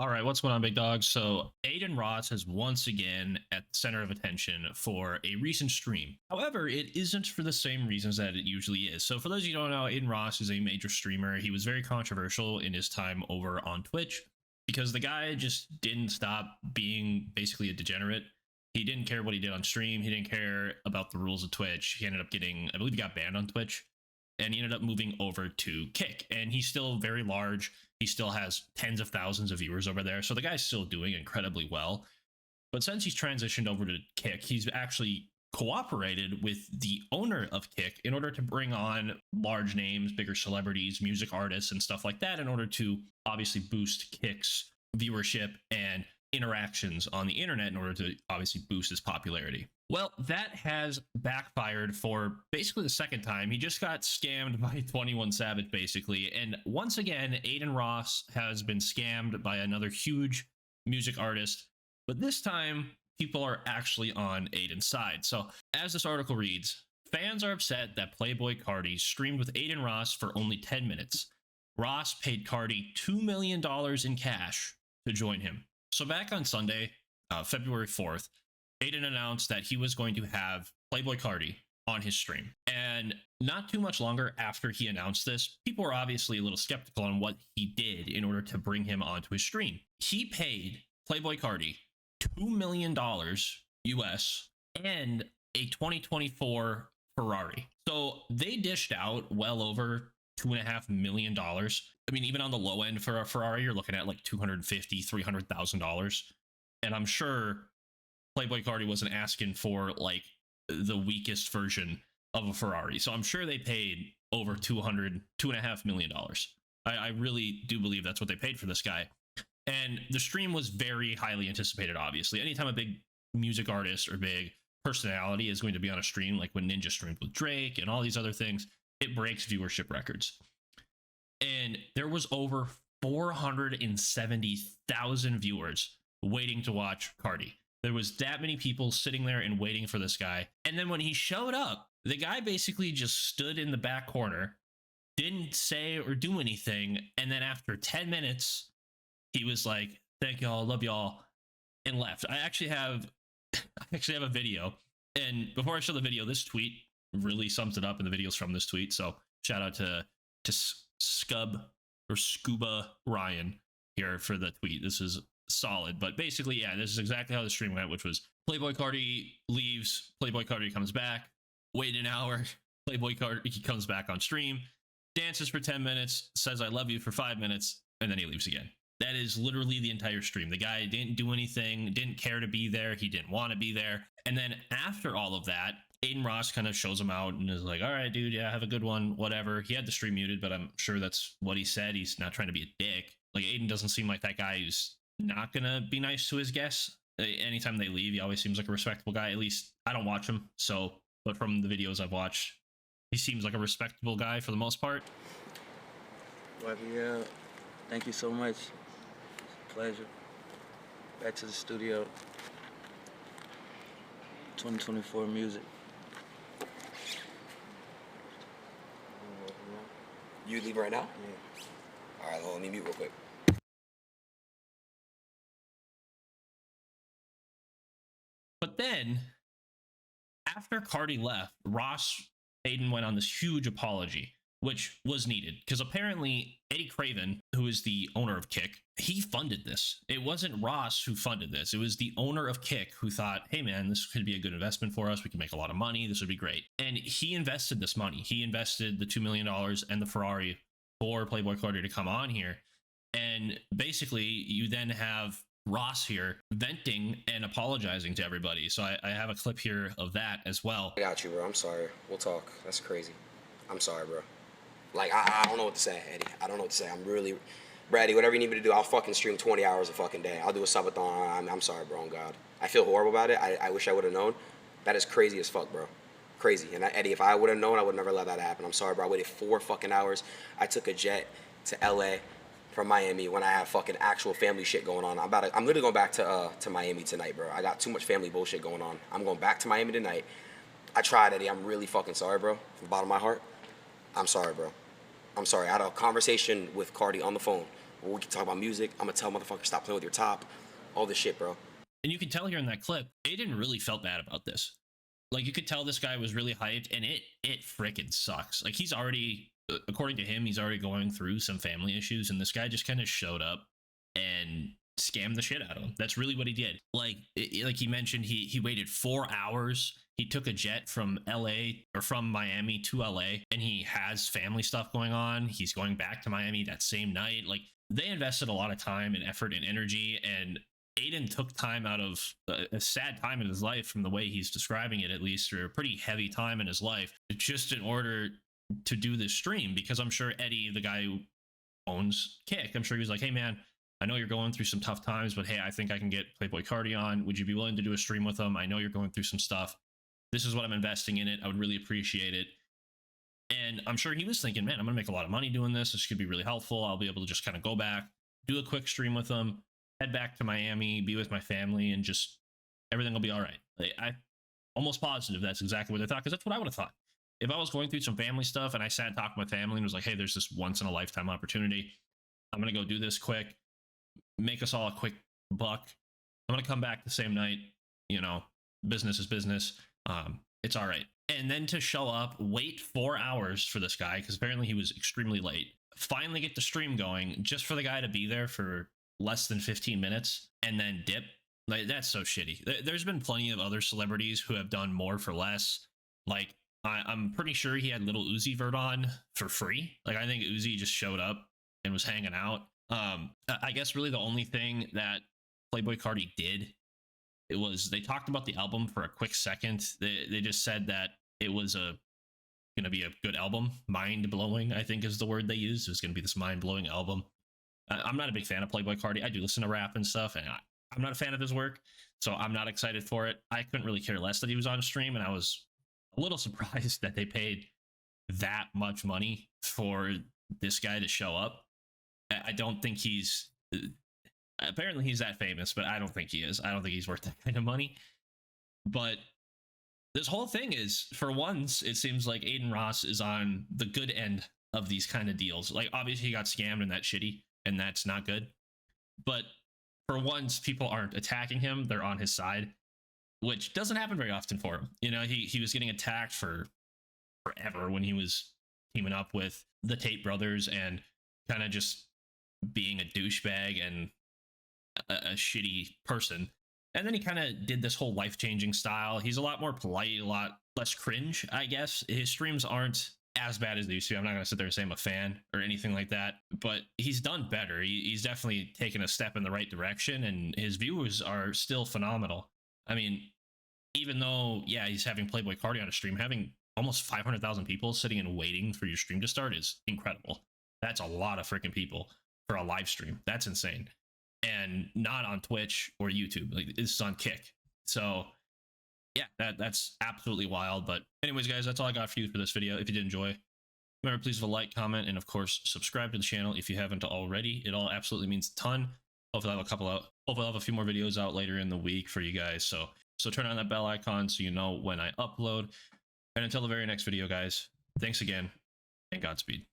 All right, what's going on, big dog? So Adin Ross is once again at the center of attention for a recent stream. However, it isn't for the same reasons that it usually is. So for those of you who don't know, Adin Ross is a major streamer. He was very controversial in his time over on Twitch because the guy just didn't stop being basically a degenerate. He didn't care what he did on stream. He didn't care about the rules of Twitch. He ended up getting, I believe he got banned on Twitch, and he ended up moving over to Kick. And he's still very large. He still has tens of thousands of viewers over there. So the guy's still doing incredibly well. But since he's transitioned over to Kick, he's actually cooperated with the owner of Kick in order to bring on large names, bigger celebrities, music artists, and stuff like that in order to obviously boost Kick's viewership and interactions on the internet in order to obviously boost his popularity. Well, that has backfired for basically the second time. He just got scammed by 21 Savage, basically. And once again, Adin Ross has been scammed by another huge music artist. But this time, people are actually on Adin's side. So as this article reads, fans are upset that Playboi Carti streamed with Adin Ross for only 10 minutes. Ross paid Carti $2 million in cash to join him. So back on Sunday, February 4th, Adin announced that he was going to have Playboi Carti on his stream. And not too much longer after he announced this, people were obviously a little skeptical on what he did in order to bring him onto his stream. He paid Playboi Carti $2 million US and a 2024 Ferrari. So they dished out well over $2.5 million. I mean, even on the low end for a Ferrari, you're looking at like $250,000, $300,000. And I'm sure Playboi Carti wasn't asking for the weakest version of a Ferrari. So I'm sure they paid over $2.5 million. I really do believe that's what they paid for this guy. And the stream was very highly anticipated, obviously. Anytime a big music artist or big personality is going to be on a stream, like when Ninja streamed with Drake and all these other things, it breaks viewership records. And there was over 470,000 viewers waiting to watch Carti. There was that many people sitting there and waiting for this guy. And then when he showed up, the guy basically just stood in the back corner, didn't say or do anything. And then after 10 minutes, he was like, thank y'all, love y'all, and left. I actually have a video. And before I show the video, this tweet really sums it up, and the video's from this tweet. So shout out to Scuba Ryan here for the tweet. This is solid. But basically, yeah, this is exactly how the stream went, which was Playboi Carti leaves, Playboi Carti comes back, wait an hour, Playboi Carti comes back on stream, dances for 10 minutes, says I love you for 5 minutes, and then he leaves again. That is literally the entire stream. The guy didn't do anything, didn't care to be there, he didn't want to be there. And then after all of that, Adin Ross kind of shows him out and is like, all right, dude, yeah, have a good one, whatever. He had the stream muted, but I'm sure that's what he said. He's not trying to be a dick. Like, Adin doesn't seem like that guy who's not gonna be nice to his guests. Anytime they leave, he always seems like a respectable guy. At least I don't watch him, so, but from the videos I've watched, he seems like a respectable guy for the most part. Well, yeah, thank you so much. It's a pleasure. Back to the studio. 2024 music. You leave right now? Yeah. All right, hold on, let me mute real quick. But then, after Carti left, Adin went on this huge apology, which was needed, because apparently Eddie Craven, who is the owner of Kick, he funded this. It wasn't Ross who funded this. It was the owner of Kick who thought, hey man, this could be a good investment for us. We can make a lot of money. This would be great. And he invested this money. He invested the $2 million and the Ferrari for Playboi Carti to come on here. And basically, you then have Ross here venting and apologizing to everybody. So I have a clip here of that as well. I got you, bro. I'm sorry. We'll talk. That's crazy. I'm sorry, bro. Like, I don't know what to say, Eddie. I don't know what to say. I'm really ready. Whatever you need me to do, I'll fucking stream 20 hours a fucking day. I'll do a subathon. I'm sorry, bro. On God. I feel horrible about it. I wish I would have known. That is crazy as fuck, bro. Crazy. And Eddie, if I would have known, I would never let that happen. I'm sorry, bro. I waited 4 fucking hours. I took a jet to LA from Miami when I have fucking actual family shit going on. I'm literally going back to Miami tonight, bro. I got too much family bullshit going on. I'm going back to Miami tonight. I tried, Eddie. I'm really fucking sorry, bro. From the bottom of my heart. I'm sorry, bro. I'm sorry. I had a conversation with Carti on the phone or we can talk about music. I'm gonna tell motherfuckers stop playing with your top, all this shit, bro. And you can tell here in that clip, Adin really felt bad about this. Like, you could tell this guy was really hyped, and it freaking sucks. Like, he's already, according to him, he's already going through some family issues, and this guy just kind of showed up and scammed the shit out of him. That's really what he did. Like, like he mentioned, he waited 4 hours. He took a jet from LA, or from Miami to LA, and he has family stuff going on. He's going back to Miami that same night. Like, they invested a lot of time and effort and energy, and Adin took time out of a sad time in his life, from the way he's describing it, at least, or a pretty heavy time in his life, just in order to do this stream. Because I'm sure Eddie, the guy who owns Kick, I'm sure he was like, hey man, I know you're going through some tough times, but hey, I think I can get Playboy Cardi on. Would you be willing to do a stream with him? I know you're going through some stuff. This is what I'm investing in it. I would really appreciate it. And I'm sure he was thinking, man, I'm gonna make a lot of money doing this. This could be really helpful. I'll be able to just kind of go back, do a quick stream with him, head back to Miami, be with my family, and just everything will be all right. Like, I'm almost positive that's exactly what they thought, because that's what I would have thought. If I was going through some family stuff and I sat and talked with my family and was like, hey, there's this once in a lifetime opportunity. I'm going to go do this quick, make us all a quick buck. I'm going to come back the same night. You know, business is business. It's all right. And then to show up, wait 4 hours for this guy, because apparently he was extremely late, finally get the stream going, just for the guy to be there for less than 15 minutes and then dip. Like, that's so shitty. There's been plenty of other celebrities who have done more for less. Like, I'm pretty sure he had Little Uzi Vert on for free. Like, I think Uzi just showed up and was hanging out. I guess really the only thing that Playboy Cardi did, it was, they talked about the album for a quick second. They just said that it was gonna be a good album. Mind-blowing, I think is the word they used. It was gonna be this mind-blowing album. I'm not a big fan of Playboy Cardi. I do listen to rap and stuff, and I'm not a fan of his work, so I'm not excited for it. I couldn't really care less that he was on stream, and I was a little surprised that they paid that much money for this guy to show up. I don't think he's... Apparently he's that famous, but I don't think he is. I don't think he's worth that kind of money. But this whole thing is, for once, it seems like Adin Ross is on the good end of these kind of deals. Like, obviously he got scammed and that's shitty, and that's not good. But for once, people aren't attacking him. They're on his side, which doesn't happen very often for him. You know, he was getting attacked for forever when he was teaming up with the Tate brothers and kind of just being a douchebag and a shitty person. And then he kind of did this whole life-changing style. He's a lot more polite, a lot less cringe, I guess. His streams aren't as bad as they used to be. I'm not going to sit there and say I'm a fan or anything like that, but he's done better. He's definitely taken a step in the right direction, and his viewers are still phenomenal. I mean, even though, yeah, he's having Playboy Cardi on a stream, having almost 500,000 people sitting and waiting for your stream to start is incredible. That's a lot of freaking people for a live stream. That's insane. And not on Twitch or YouTube. Like, it's on Kick. So yeah, that's absolutely wild. But anyways, guys, that's all I got for you for this video. If you did enjoy, remember, please leave a like, comment, and of course subscribe to the channel if you haven't already. It all absolutely means a ton. Hopefully I'll have a few more videos out later in the week for you guys. So turn on that bell icon so you know when I upload. And until the very next video, guys, thanks again, and Godspeed.